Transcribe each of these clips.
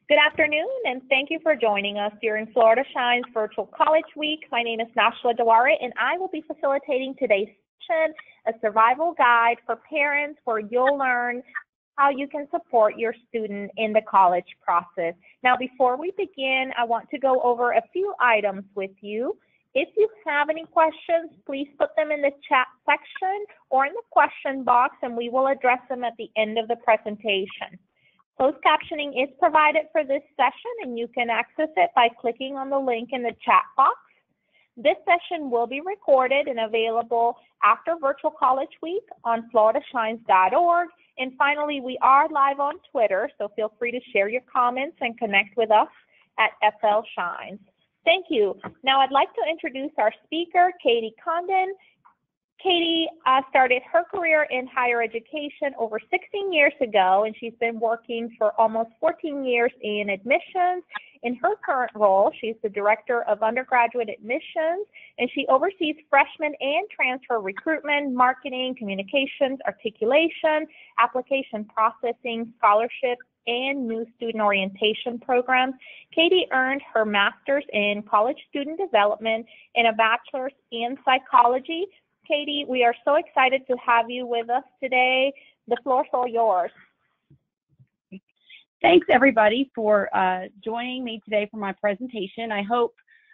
Good afternoon, and thank you for joining us during Florida Shines Virtual College Week. My name is Nashla Dawari, and I will be facilitating today's session, a survival guide for parents where you'll learn how you can support your student in the college process. Now, before we begin, I want to go over a few items with you. If you have any questions, please put them in the chat section or in the question box, and we will address them at the end of the presentation. Closed captioning is provided for this session, and you can access it by clicking on the link in the chat box. This session will be recorded and available after Virtual College Week on floridashines.org. And finally, we are live on Twitter, so feel free to share your comments and connect with us at FL Shines. Thank you. Now I'd like to introduce our speaker, Katie Condon. Katie started her career in higher education over 16 years ago, and she's been working for almost 14 years in admissions. In her current role, she's the Director of Undergraduate Admissions, and she oversees freshman and transfer recruitment, marketing, communications, articulation, application processing, scholarships, and new student orientation programs. Katie earned her master's in college student development and a bachelor's in psychology. Katie, we are so excited to have you with us today. The floor is all yours. Thanks, everybody, for joining me today for my presentation. I hope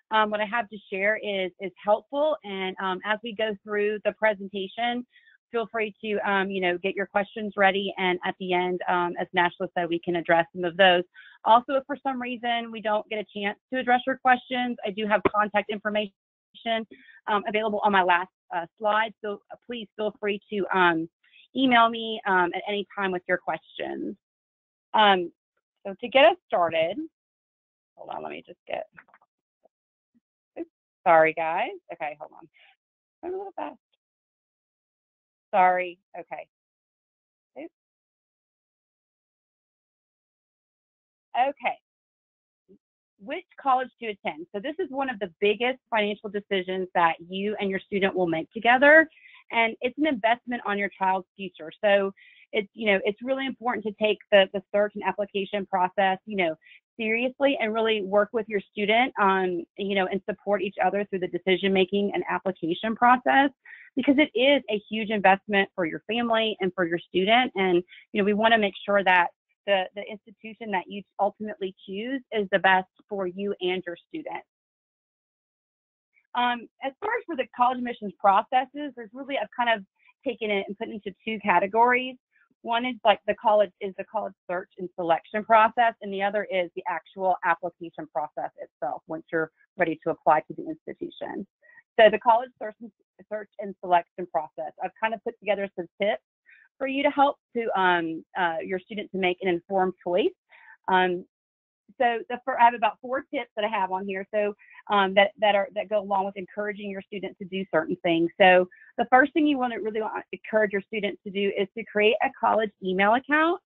what I have to share is helpful, and as we go through the presentation, feel free to get your questions ready, and at the end, as Nashla said, we can address some of those. Also, if for some reason we don't get a chance to address your questions, I do have contact information available on my last slide, so please feel free to email me at any time with your questions. So to get us started, hold on, let me just get, oops, sorry guys, okay, hold on, I'm a little fast, sorry, okay, oops. Okay. Which college to attend. So this is one of the biggest financial decisions that you and your student will make together, and it's an investment on your child's future. So it's really important to take the search and application process seriously, and really work with your student on and support each other through the decision making and application process, because it is a huge investment for your family and for your student, and we want to make sure that the institution that you ultimately choose is the best for you and your student. As far as for the college admissions processes, I've kind of taken it and put it into two categories. One is like the college search and selection process, and the other is the actual application process itself once you're ready to apply to the institution. So the college search and selection process, I've kind of put together some tips for you to help to your student to make an informed choice. So I have about 4 tips that I have on here, so that go along with encouraging your student to do certain things. So the first thing you really want to encourage your students to do is to create a college email account,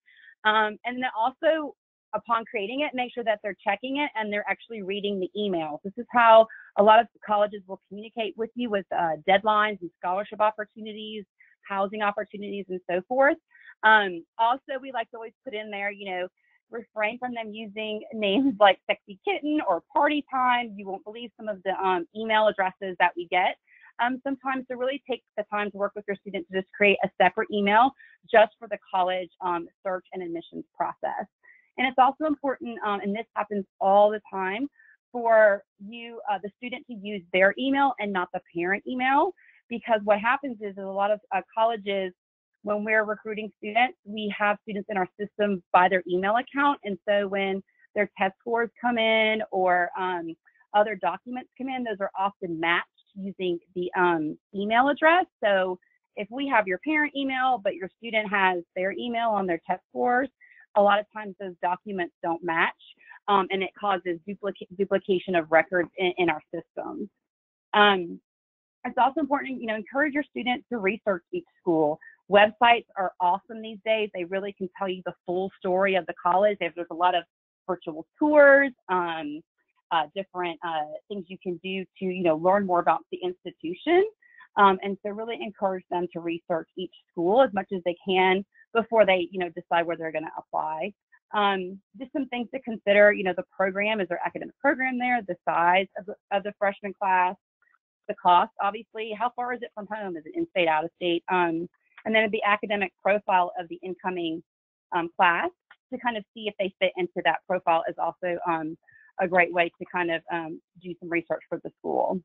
and then also upon creating it, make sure that they're checking it and they're actually reading the emails. This is how a lot of colleges will communicate with you with deadlines and scholarship opportunities, housing opportunities, and so forth. Also, we like to always put in there, refrain from them using names like Sexy Kitten or Party Time. You won't believe some of the email addresses that we get. Sometimes to really take the time to work with your student to just create a separate email just for the college search and admissions process. And it's also important, and this happens all the time, for you, the student, to use their email and not the parent email, because what happens is a lot of colleges, when we're recruiting students, we have students in our system by their email account, and so when their test scores come in or other documents come in, those are often matched using the email address. So if we have your parent email, but your student has their email on their test scores, a lot of times those documents don't match, and it causes duplication of records in our systems. It's also important, encourage your students to research each school. Websites are awesome these days. They really can tell you the full story of the college. There's a lot of virtual tours, different things you can do to, learn more about the institution. And so really encourage them to research each school as much as they can before they, decide where they're going to apply. Just some things to consider, the program, is there academic program there, the size of the freshman class, the cost, obviously, how far is it from home, is it in-state, out-of-state, and then the academic profile of the incoming class to kind of see if they fit into that profile is also a great way to kind of do some research for the school.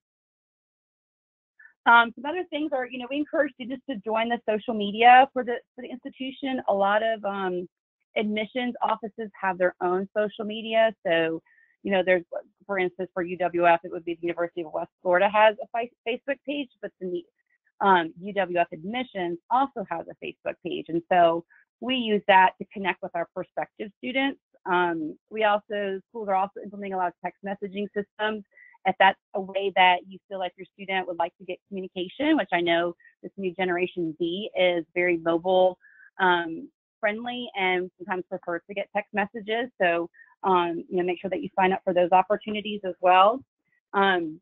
Some other things are, we encourage students to join the social media for the institution. A lot of admissions offices have their own social media. So, there's, for instance, for UWF, it would be the University of West Florida has a Facebook page, but the UWF admissions also has a Facebook page. And so we use that to connect with our prospective students. Schools are also implementing a lot of text messaging systems. If that's a way that you feel like your student would like to get communication, which I know this new Generation Z is very mobile friendly and sometimes prefers to get text messages. So, make sure that you sign up for those opportunities as well. And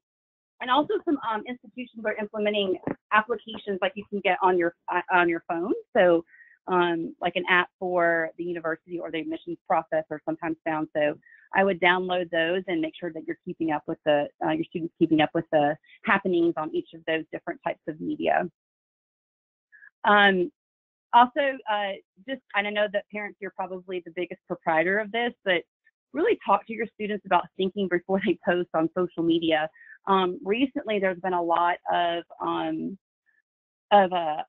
also some institutions are implementing applications like you can get on your phone. So, like an app for the university or the admissions process are sometimes found. So I would download those and make sure that you're keeping up with your students keeping up with the happenings on each of those different types of media. Also, and I know that parents, you're probably the biggest proprietor of this, but really talk to your students about thinking before they post on social media. Recently, there's been a lot of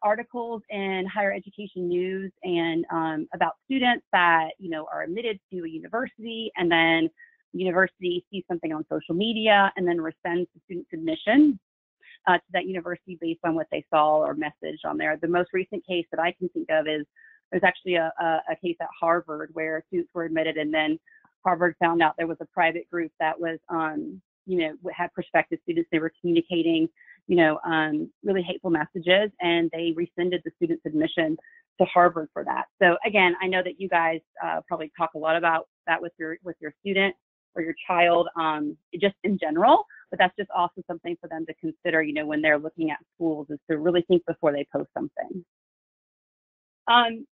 articles in higher education news and about students that are admitted to a university, and then the university sees something on social media and then rescinds the student's admission to that university based on what they saw or messaged on there. The most recent case that I can think of is there's actually a case at Harvard where students were admitted, and then Harvard found out there was a private group that was had prospective students. They were communicating really hateful messages, and they rescinded the student's admission to Harvard for that. So again, I know that you guys probably talk a lot about that with your student or your child, just in general, but that's just also something for them to consider, when they're looking at schools, is to really think before they post something. I'm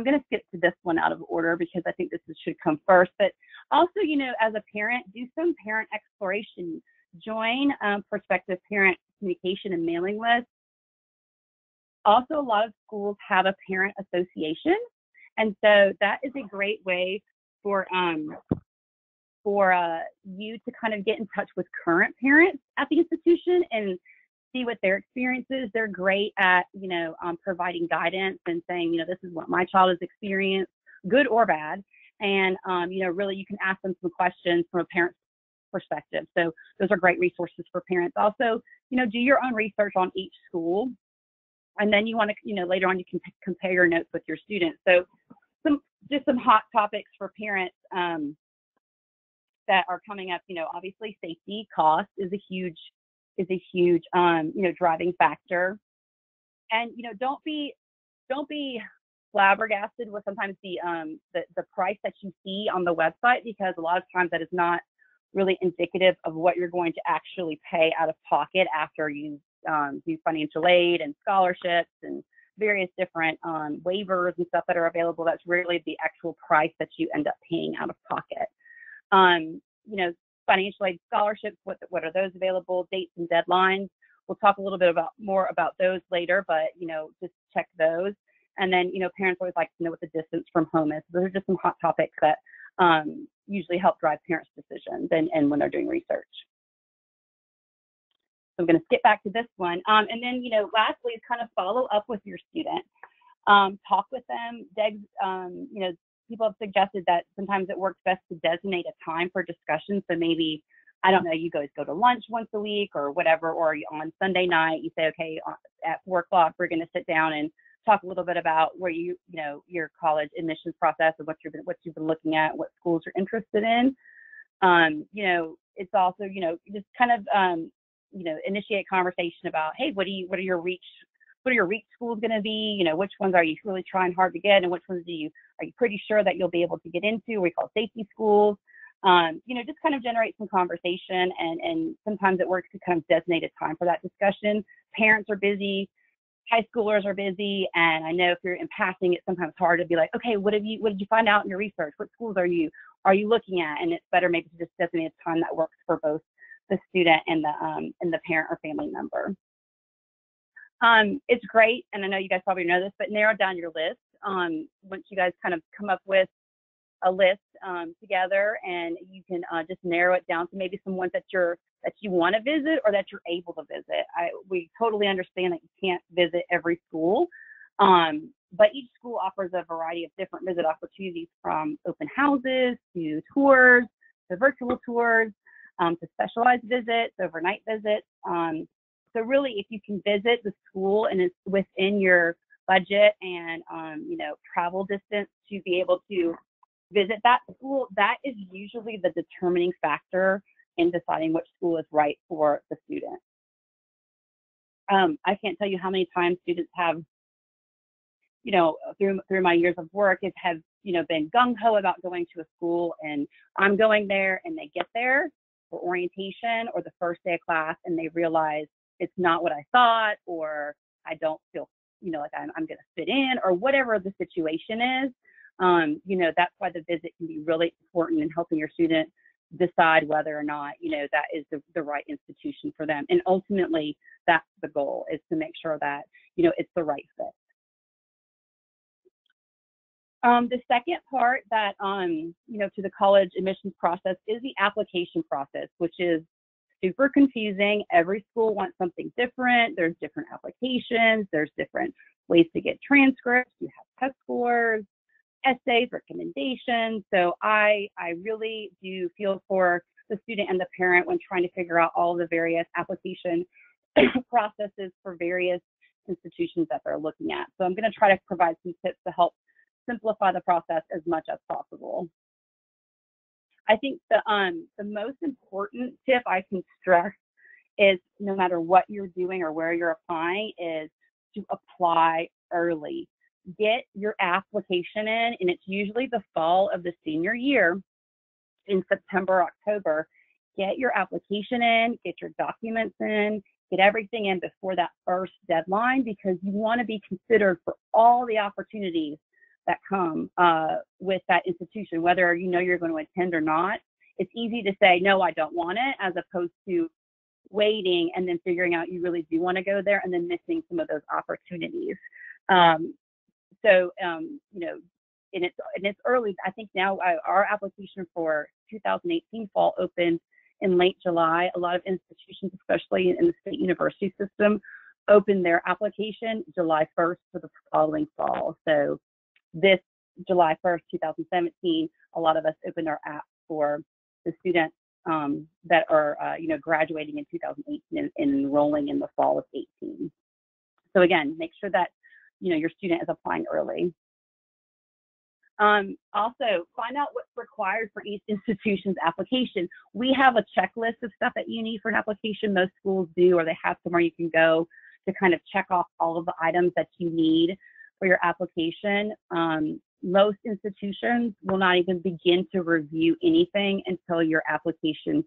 going to skip to this one out of order because I think this should come first, but also, as a parent, do some parent exploration. Join prospective parent communication and mailing lists. Also, a lot of schools have a parent association, and so that is a great way for you to kind of get in touch with current parents at the institution and see what their experience is. They're great at providing guidance and saying, this is what my child has experienced, good or bad, and really you can ask them some questions from a parent's perspective. So those are great resources for parents. Also, do your own research on each school, and then you want to, later on you can compare your notes with your students. So some hot topics for parents that are coming up. Obviously safety, cost is a huge driving factor, and don't be flabbergasted with sometimes the price that you see on the website, because a lot of times that is not really indicative of what you're going to actually pay out of pocket after you do financial aid and scholarships and various different waivers and stuff that are available. That's rarely the actual price that you end up paying out of pocket. Financial aid scholarships, what are those available, dates and deadlines? We'll talk a little bit more about those later, but just check those. And then parents always like to know what the distance from home is. Those are just some hot topics that usually help drive parents' decisions and when they're doing research. So I'm going to skip back to this one. And then, lastly is kind of follow up with your student. Talk with them. People have suggested that sometimes it works best to designate a time for discussion. So maybe, I don't know, you guys go to lunch once a week or whatever, or on Sunday night, you say, okay, at 4 o'clock, we're going to sit down and talk a little bit about where your college admissions process and what you've been looking at, what schools you're interested in. It's also, just kind of, initiate conversation about, hey, what are your reach schools going to be? Which ones are you really trying hard to get, and which ones are you pretty sure that you'll be able to get into? We call safety schools. Just kind of generate some conversation, and sometimes it works to kind of designate a time for that discussion. Parents are busy. high schoolers are busy, and I know if you're in passing, it's sometimes hard to be like, okay, what did you find out in your research? What schools are you looking at? And it's better maybe to just designate a time that works for both the student and the parent or family member. It's great, and I know you guys probably know this, but narrow down your list. Once you guys kind of come up with a list together, and you can just narrow it down to maybe some ones that you want to visit or that you're able to visit. We totally understand that you can't visit every school, but each school offers a variety of different visit opportunities, from open houses to tours to virtual tours to specialized visits, overnight visits. So really, if you can visit the school and it's within your budget and travel distance to be able to visit that school, that is usually the determining factor in deciding which school is right for the student. I can't tell you how many times students have, through my years of work, have been gung-ho about going to a school, and I'm going there, and they get there for orientation or the first day of class, and they realize it's not what I thought, or I don't feel, like I'm going to fit in, or whatever the situation is. That's why the visit can be really important in helping your student decide whether or not, that is the right institution for them. And ultimately, that's the goal, is to make sure that, it's the right fit. The second part that, to the college admissions process is the application process, which is super confusing. Every school wants something different. There's different applications. There's different ways to get transcripts. You have test scores, essays, recommendations. So I really do feel for the student and the parent when trying to figure out all the various application processes for various institutions that they're looking at. So I'm going to try to provide some tips to help simplify the process as much as possible. I think the most important tip I can stress is, no matter what you're doing or where you're applying, is to apply early. Get your application in, and it's usually the fall of the senior year, in September, October. Get your application in, get your documents in, get everything in before that first deadline, because you want to be considered for all the opportunities that come with that institution, whether you're going to attend or not. It's easy to say, no, I don't want it, as opposed to waiting and then figuring out you really do want to go there and then missing some of those opportunities. And it's early. I think now our application for 2018 fall opened in late July. A lot of institutions, especially in the state university system, opened their application July 1st for the following fall. So this July 1st, 2017, a lot of us opened our app for the students that are, graduating in 2018 and enrolling in the fall of 18. So again, make sure that, your student is applying early. Also, find out what's required for each institution's application. We have a checklist of stuff that you need for an application. Most schools do, or they have somewhere you can go to kind of check off all of the items that you need for your application. Most institutions will not even begin to review anything until your application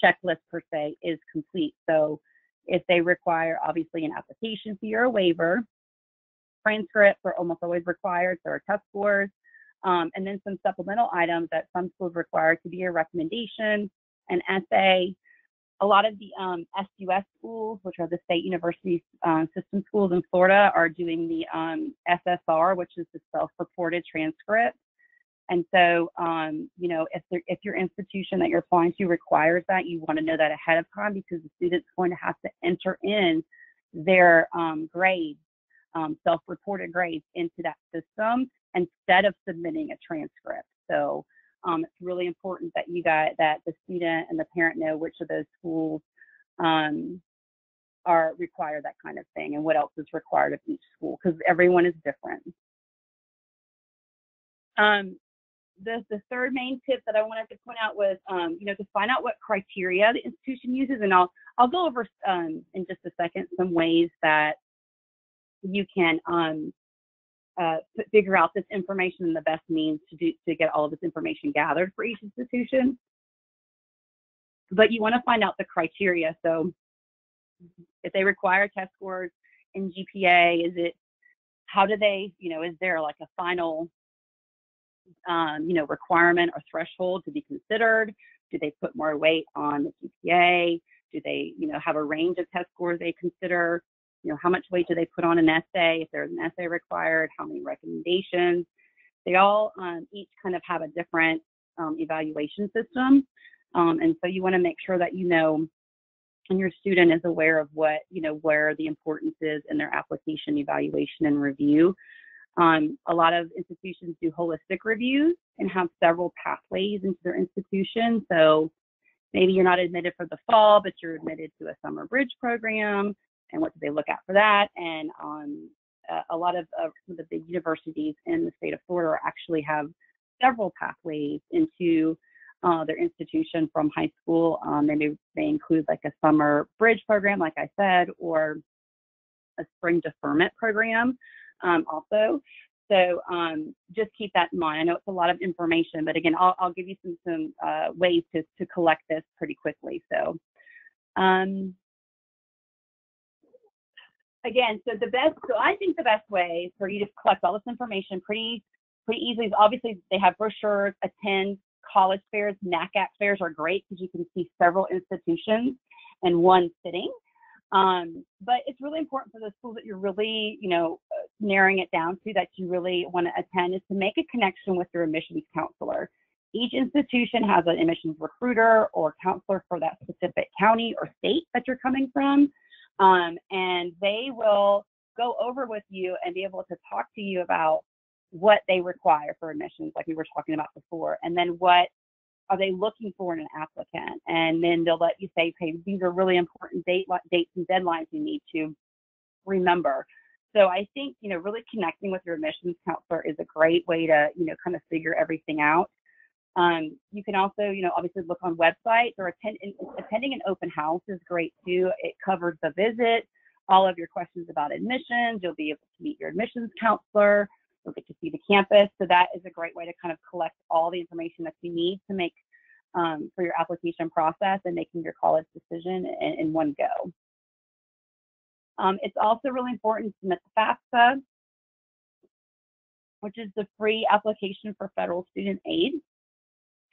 checklist per se is complete. So if they require, obviously, an application fee or a waiver, transcripts are almost always required, so are test scores, and then some supplemental items that some schools require to be a recommendation, an essay. A lot of the SUS schools, which are the state university system schools in Florida, are doing the SSR, which is the self-reported transcript. And so, if your institution that you're applying to requires that, you want to know that ahead of time, because the student's going to have to enter in their grades, self-reported grades, into that system instead of submitting a transcript. So it's really important that that the student and the parent know which of those schools require that kind of thing, and what else is required of each school, because everyone is different. The third main tip that I wanted to point out was, to find out what criteria the institution uses, and I'll go over in just a second some ways that you can figure out this information and the best means to get all of this information gathered for each institution. But you want to find out the criteria. So if they require test scores, in GPA? How do they, is there like a final, requirement or threshold to be considered? Do they put more weight on the GPA? Do they, have a range of test scores they consider? How much weight do they put on an essay? If there's an essay required, how many recommendations? They all each kind of have a different evaluation system. And so you want to make sure that and your student is aware of what, where the importance is in their application, evaluation, and review. A lot of institutions do holistic reviews and have several pathways into their institution. So maybe you're not admitted for the fall, but you're admitted to a summer bridge program. And what do they look at for that? And a lot of some of the big universities in the state of Florida actually have several pathways into their institution from high school. They include like a summer bridge program, like I said, or a spring deferment program also. So just keep that in mind. I know it's a lot of information, but again, I'll give you some ways to collect this pretty quickly. So again, so I think the best way for you to collect all this information pretty easily is obviously they have brochures, attend college fairs. NACAC fairs are great because you can see several institutions in one sitting. But it's really important for the schools that you're really, narrowing it down to, that you really want to attend, is to make a connection with your admissions counselor. Each institution has an admissions recruiter or counselor for that specific county or state that you're coming from. And they will go over with you and be able to talk to you about what they require for admissions, like we were talking about before, and then what are they looking for in an applicant. And then they'll let you say, okay, these are really important dates and deadlines you need to remember. So I think, really connecting with your admissions counselor is a great way to, kind of figure everything out. You can also, obviously look on websites, or attending an open house is great too. It covers the visit, all of your questions about admissions. You'll be able to meet your admissions counselor. You'll get to see the campus. So that is a great way to kind of collect all the information that you need to make for your application process and making your college decision in one go. It's also really important to submit the FAFSA, which is the free application for federal student aid.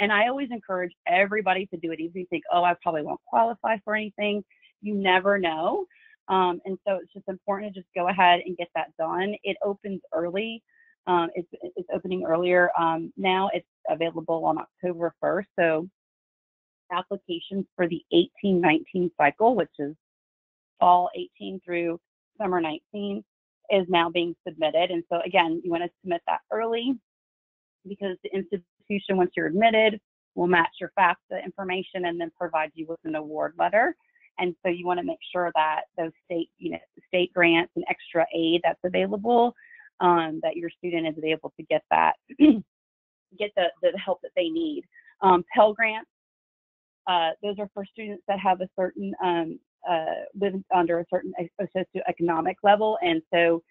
And I always encourage everybody to do it. Even if you think, oh, I probably won't qualify for anything, you never know. And so it's just important to just go ahead and get that done. It opens early. It's opening earlier. Now it's available on October 1st. So applications for the 18-19 cycle, which is fall 18 through summer 19, is now being submitted. And so again, you want to submit that early, because the institution, once you're admitted, will match your FAFSA information and then provide you with an award letter. And so you want to make sure that those state grants and extra aid that's available, that your student is able to get that, get the help that they need. Pell Grants, those are for students that have a certain, live under a certain socioeconomic level. And so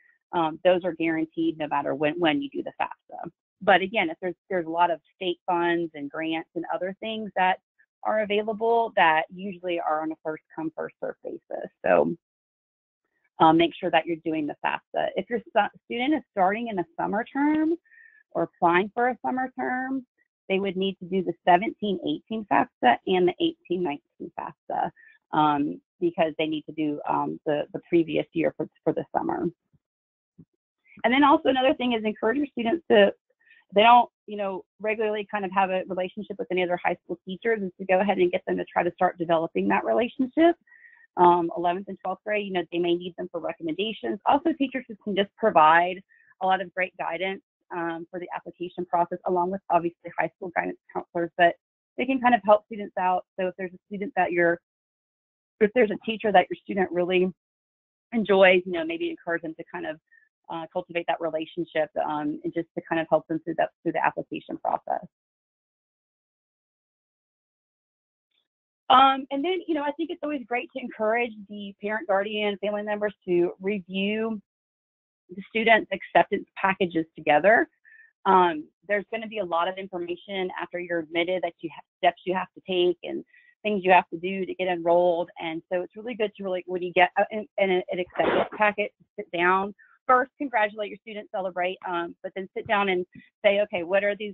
those are guaranteed no matter when you do the FAFSA. But again, if there's a lot of state funds and grants and other things that are available that usually are on a first come, first served basis. So make sure that you're doing the FAFSA. If your student is starting in a summer term or applying for a summer term, they would need to do the 17-18 FAFSA and the 18-19 FAFSA because they need to do the previous year for the summer. And then also another thing is encourage your students to, they don't, regularly kind of have a relationship with any other high school teachers, is to go ahead and get them to try to start developing that relationship. 11th and 12th grade, they may need them for recommendations. Also, teachers can just provide a lot of great guidance for the application process, along with obviously high school guidance counselors, but they can kind of help students out. So if there's a student that if there's a teacher that your student really enjoys, maybe encourage them to kind of cultivate that relationship and just to kind of help them through the application process. And then, I think it's always great to encourage the parent, guardian, family members to review the students' acceptance packages together. There's going to be a lot of information after you're admitted that steps you have to take and things you have to do to get enrolled. And so it's really good to really, when you get an acceptance packet, sit down. First, congratulate your students, celebrate, but then sit down and say, okay, what are the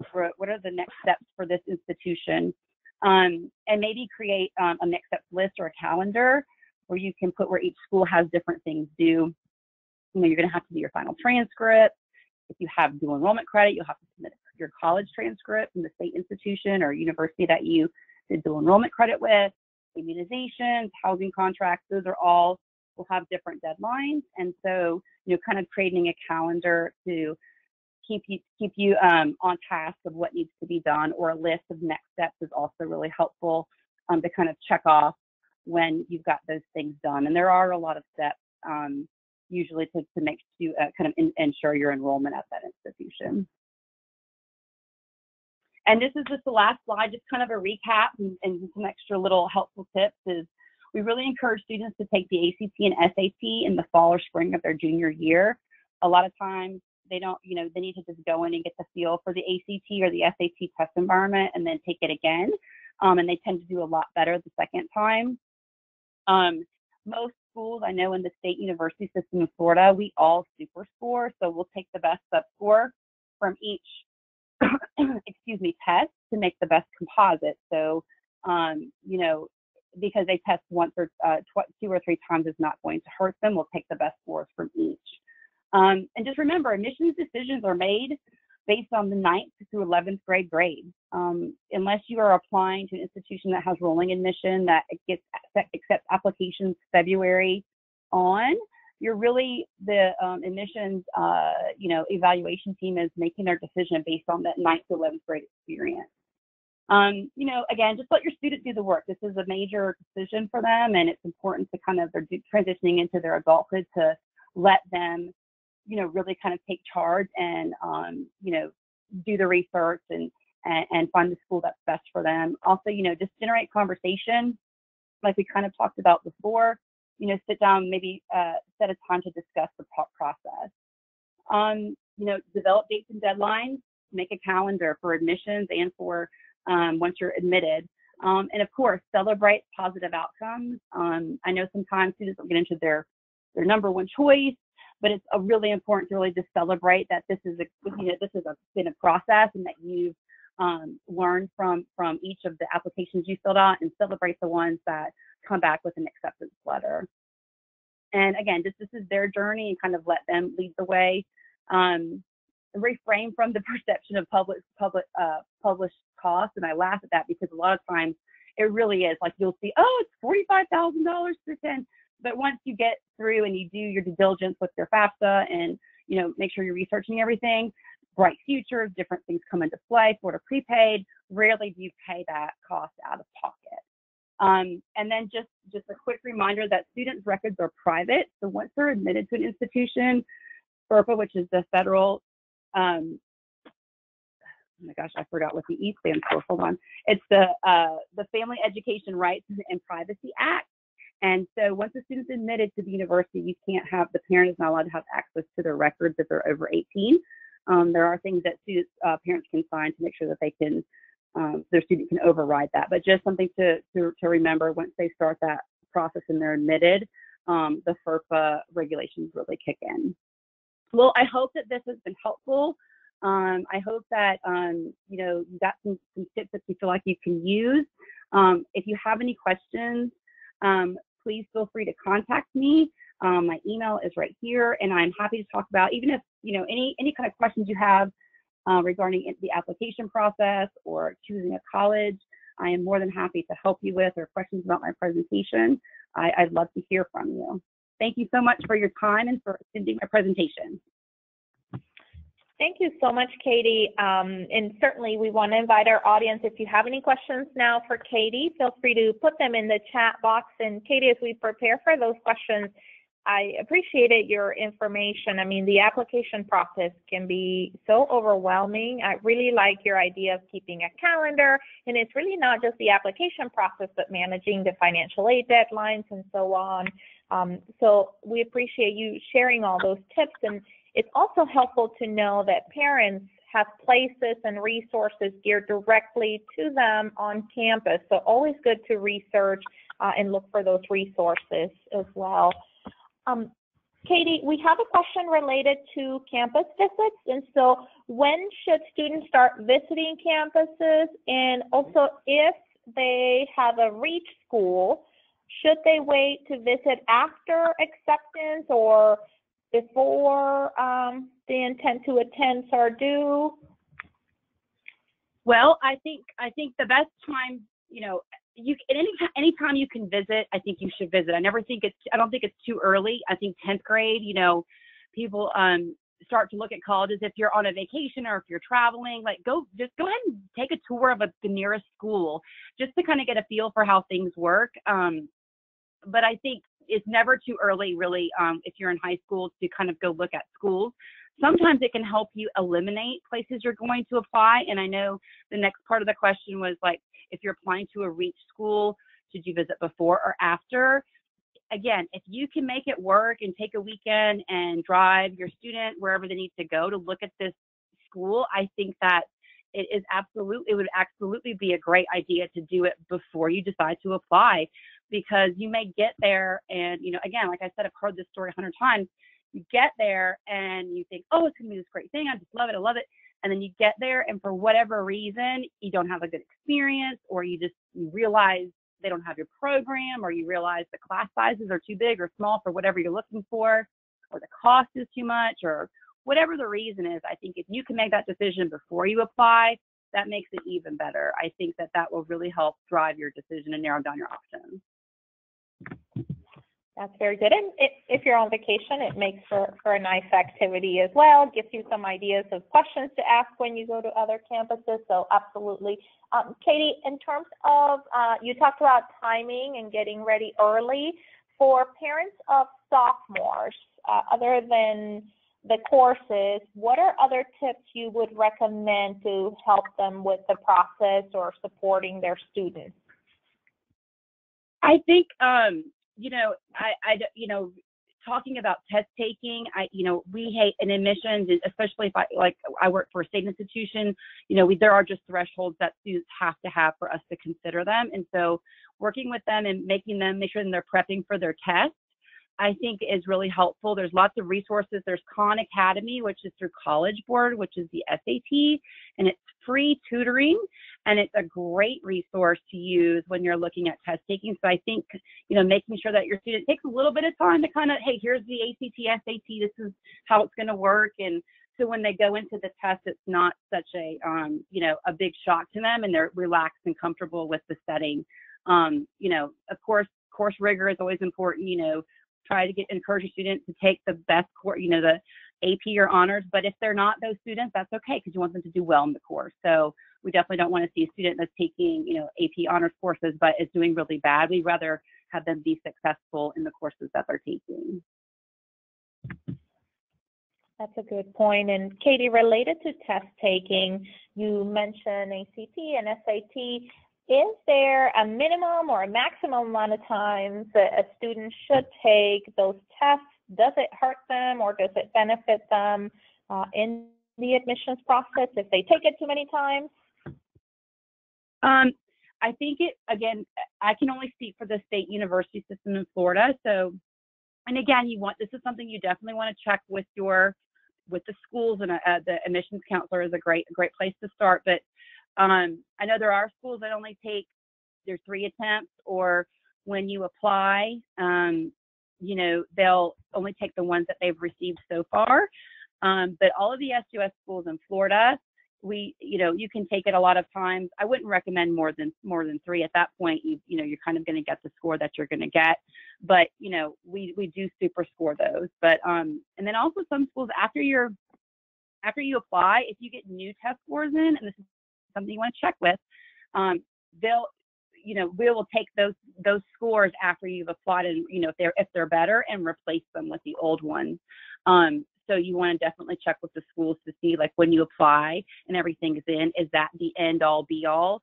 next steps for this institution? And maybe create a next steps list or a calendar where you can put where each school has different things due. You're going to have to do your final transcript. If you have dual enrollment credit, you'll have to submit your college transcript from the state institution or university that you did dual enrollment credit with. Immunizations, housing contracts, those are all will have different deadlines. And so, kind of creating a calendar to keep you on task of what needs to be done, or a list of next steps is also really helpful to kind of check off when you've got those things done. And there are a lot of steps usually to make you kind of ensure your enrollment at that institution. And this is just the last slide, just kind of a recap and some extra little helpful tips is we really encourage students to take the ACT and SAT in the fall or spring of their junior year. A lot of times they don't, they need to just go in and get the feel for the ACT or the SAT test environment and then take it again. And they tend to do a lot better the second time. Most schools I know in the state university system in Florida, we all super score. So we'll take the best sub-score from each test to make the best composite. So, because they test once or 2 or 3 times is not going to hurt them, we'll take the best scores from each. And just remember, admissions decisions are made based on the 9th through 11th grade grades. Unless you are applying to an institution that has rolling admission that accepts applications February on, you're really the admissions, evaluation team is making their decision based on that 9th to 11th grade experience. Again, just let your student do the work. This is a major decision for them, and it's important to kind of, they're transitioning into their adulthood, to let them, really kind of take charge and, do the research and find the school that's best for them. Also, just generate conversation, like we kind of talked about before. Sit down, maybe set a time to discuss the process. Develop dates and deadlines, make a calendar for admissions and for once you're admitted. And of course, celebrate positive outcomes. I know sometimes students don't get into their number one choice, but it's really important to really just celebrate that this is been a process, and that you've learned from each of the applications you filled out, and celebrate the ones that come back with an acceptance letter. And again, this is their journey, and kind of let them lead the way. Refrain from the perception of published costs, and I laugh at that because a lot of times it really is like, you'll see, oh, it's $45,000 to attend, but once you get through and you do your due diligence with your FAFSA and make sure you're researching everything, Bright Futures, different things come into play. Florida Prepaid, rarely do you pay that cost out of pocket. And then just a quick reminder that students' records are private. So once they're admitted to an institution, FERPA, which is the federal, oh my gosh, I forgot what the E stands for. Hold on. It's the Family Education Rights and Privacy Act. And so once a student's admitted to the university, you can't have, the parent is not allowed to have access to their records if they're over 18. There are things that students, parents can sign to make sure that they can, their student can override that. But just something to remember, once they start that process and they're admitted, the FERPA regulations really kick in. Well, I hope that this has been helpful. I hope that, you got some tips that you feel like you can use. If you have any questions, please feel free to contact me. My email is right here, and I'm happy to talk about, even if, any kind of questions you have regarding the application process or choosing a college, I am more than happy to help you with, or questions about my presentation. I'd love to hear from you. Thank you so much for your time and for attending my presentation. Thank you so much, Katie. And certainly we want to invite our audience, if you have any questions now for Katie, feel free to put them in the chat box. And Katie, as we prepare for those questions, I appreciated your information. I mean, the application process can be so overwhelming. I really like your idea of keeping a calendar, and it's really not just the application process, but managing the financial aid deadlines and so on. So we appreciate you sharing all those tips. And it's also helpful to know that parents have places and resources geared directly to them on campus. So always good to research and look for those resources as well. Katie, we have a question related to campus visits. And so when should students start visiting campuses? And also, if they have a REACH school, should they wait to visit after acceptance or before the intent to attend are due? Well, I think the best time, you know, any time you can visit, I think you should visit. I don't think it's too early. I think 10th grade, you know, people start to look at colleges if you're on a vacation or if you're traveling. Like, just go ahead and take a tour of the nearest school just to kind of get a feel for how things work. But I think it's never too early, really, if you're in high school, to kind of go look at schools. Sometimes it can help you eliminate places you're going to apply. And I know the next part of the question was like, if you're applying to a REACH school, should you visit before or after? Again, if you can make it work and take a weekend and drive your student wherever they need to go to look at this school, I think that it would absolutely be a great idea to do it before you decide to apply, because you may get there and, you know, again, like I said, I've heard this story 100 times. You get there and you think, oh, it's going to be this great thing. I just love it. I love it. And then you get there and for whatever reason, you don't have a good experience, or you realize they don't have your program, or you realize the class sizes are too big or small for whatever you're looking for, or the cost is too much, or whatever the reason is. I think if you can make that decision before you apply, that makes it even better. I think that will really help drive your decision and narrow down your options. That's very good. And if you're on vacation, it makes for a nice activity as well. Gives you some ideas of questions to ask when you go to other campuses. So absolutely. Katie, in terms of, you talked about timing and getting ready early. For parents of sophomores, other than the courses, what are other tips you would recommend to help them with the process or supporting their students? I think, talking about test taking, we hate in admissions, especially if I work for a state institution, there are just thresholds that students have to have for us to consider them. And so working with them and make sure that they're prepping for their tests, I think is really helpful. There's lots of resources. There's Khan Academy, which is through College Board, which is the SAT, and it's free tutoring, and it's a great resource to use when you're looking at test taking. So I think, making sure that your student takes a little bit of time to kind of, hey, here's the ACT, SAT, this is how it's going to work. And so when they go into the test, it's not such a big shock to them, and they're relaxed and comfortable with the setting. Of course, course rigor is always important. Try to encourage your students to take the best course, the AP or honors. But if they're not those students, that's okay, because you want them to do well in the course. So we definitely don't want to see a student that's taking, AP honors courses but is doing really bad. We'd rather have them be successful in the courses that they're taking. That's a good point. And Katie, related to test taking, you mentioned ACT and SAT. Is there a minimum or a maximum amount of times that a student should take those tests? Does it hurt them or does it benefit them in the admissions process if they take it too many times? I think I can only speak for the state university system in Florida. So, and again, this is something you definitely want to check with the schools, and the admissions counselor is a great place to start. But I know there are schools that only take their 3 attempts, or when you apply, they'll only take the ones that they've received so far. But all of the SUS schools in Florida, you can take it a lot of times. I wouldn't recommend more than 3 at that point. You're kind of going to get the score that you're going to get, but we do super score those. But and then also some schools, after you apply, if you get new test scores in, and this is something you want to check with, we will take those scores after you've applied, and if they're better, and replace them with the old ones. So you want to definitely check with the schools to see, like, when you apply and everything is in, is that the end all be all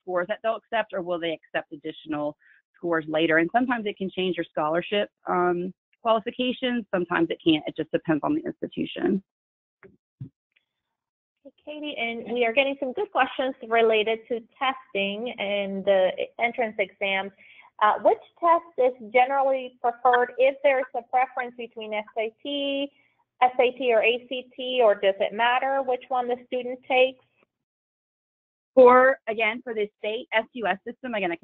scores that they'll accept, or will they accept additional scores later? And sometimes it can change your scholarship qualifications. Sometimes it can't. It just depends on the institution. Katie, and we are getting some good questions related to testing and the entrance exams. Which test is generally preferred if there's a preference between SAT, or ACT, or does it matter which one the student takes? For the state SUS system, again,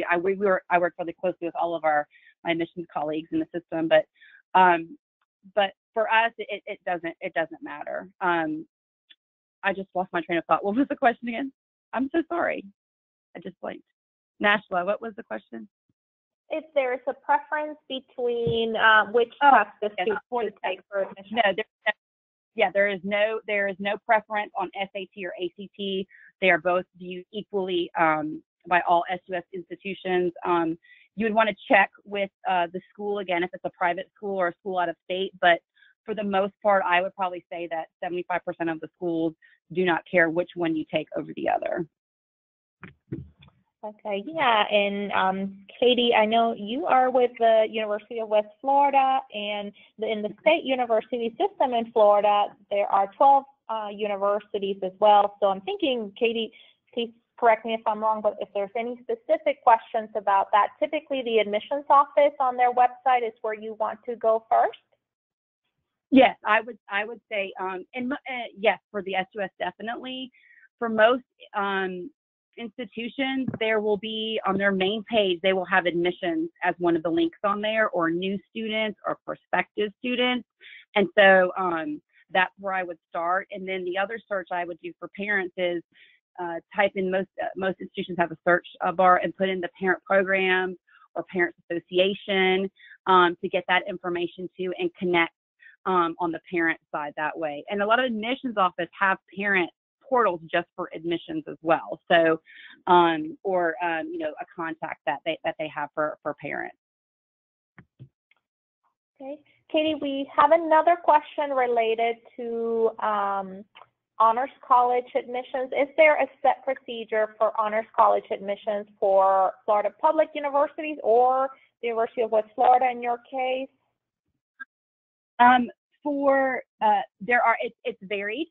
I work really closely with all of my admissions colleagues in the system, but for us, it doesn't matter. I just lost my train of thought. What was the question again? I'm so sorry. I just blanked. Nashla, what was the question? If there is a preference between which test the student should take for admission. No, there is no preference on SAT or ACT. They are both viewed equally by all SUS institutions. You would want to check with the school again if it's a private school or a school out of state, but for the most part, I would probably say that 75% of the schools do not care which one you take over the other. Okay, yeah, and Katie, I know you are with the University of West Florida, and in the state university system in Florida, there are 12 universities as well. So I'm thinking, Katie, please correct me if I'm wrong, but if there's any specific questions about that, typically the admissions office on their website is where you want to go first. Yes, I would say, yes, for the SUS definitely. For most institutions, there will be on their main page, they will have admissions as one of the links on there, or new students or prospective students. And so that's where I would start. And then the other search I would do for parents is type in, most institutions have a search bar, and put in the parent program or parents association to get that information to and connect on the parent side that way. And a lot of admissions offices have parent portals just for admissions as well. So, or a contact that they have for parents. Okay, Katie, we have another question related to honors college admissions. Is there a set procedure for honors college admissions for Florida public universities or the University of West Florida in your case? It's varied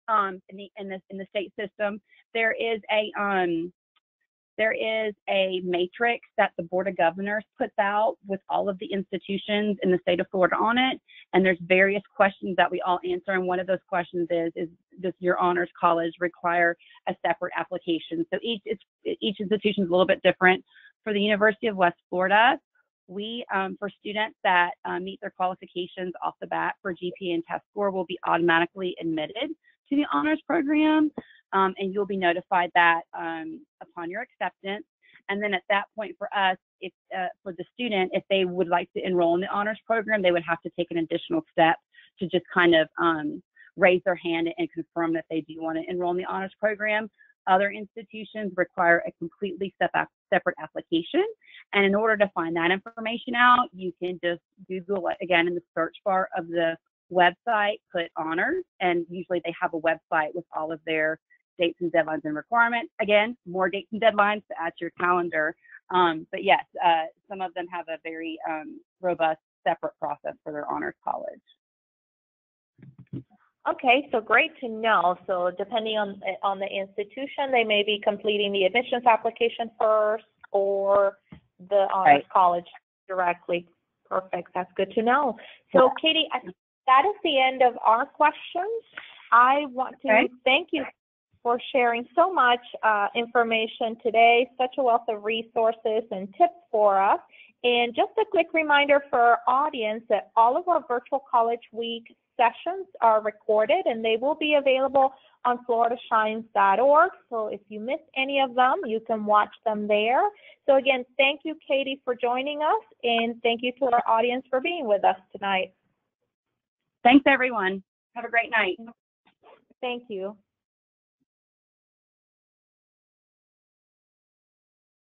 in the state system. There is a matrix that the Board of Governors puts out with all of the institutions in the state of Florida on it, and there's various questions that we all answer. And one of those questions is does your honors college require a separate application? So each institution is a little bit different. For the University of West Florida, we, for students that meet their qualifications off the bat for GPA and test score, will be automatically admitted to the honors program, and you'll be notified that upon your acceptance. And then at that point for us, if for the student, if they would like to enroll in the honors program, they would have to take an additional step to just kind of raise their hand and confirm that they do want to enroll in the honors program. Other institutions require a completely separate application. And in order to find that information out, you can just Google it again in the search bar of the website, put honors, and usually they have a website with all of their dates and deadlines and requirements. Again, more dates and deadlines to add to your calendar. But yes, some of them have a very robust separate process for their honors college. Okay, so great to know. So depending on the institution, they may be completing the admissions application first or the honors college directly. Perfect. That's good to know. So Katie, I think that is the end of our questions. I want to thank you for sharing so much information today, such a wealth of resources and tips for us. And just a quick reminder for our audience that all of our Virtual College Week sessions are recorded and they will be available on floridashines.org. So if you missed any of them, you can watch them there. So again, thank you, Katie, for joining us, and thank you to our audience for being with us tonight. Thanks, everyone. Have a great night. Thank you.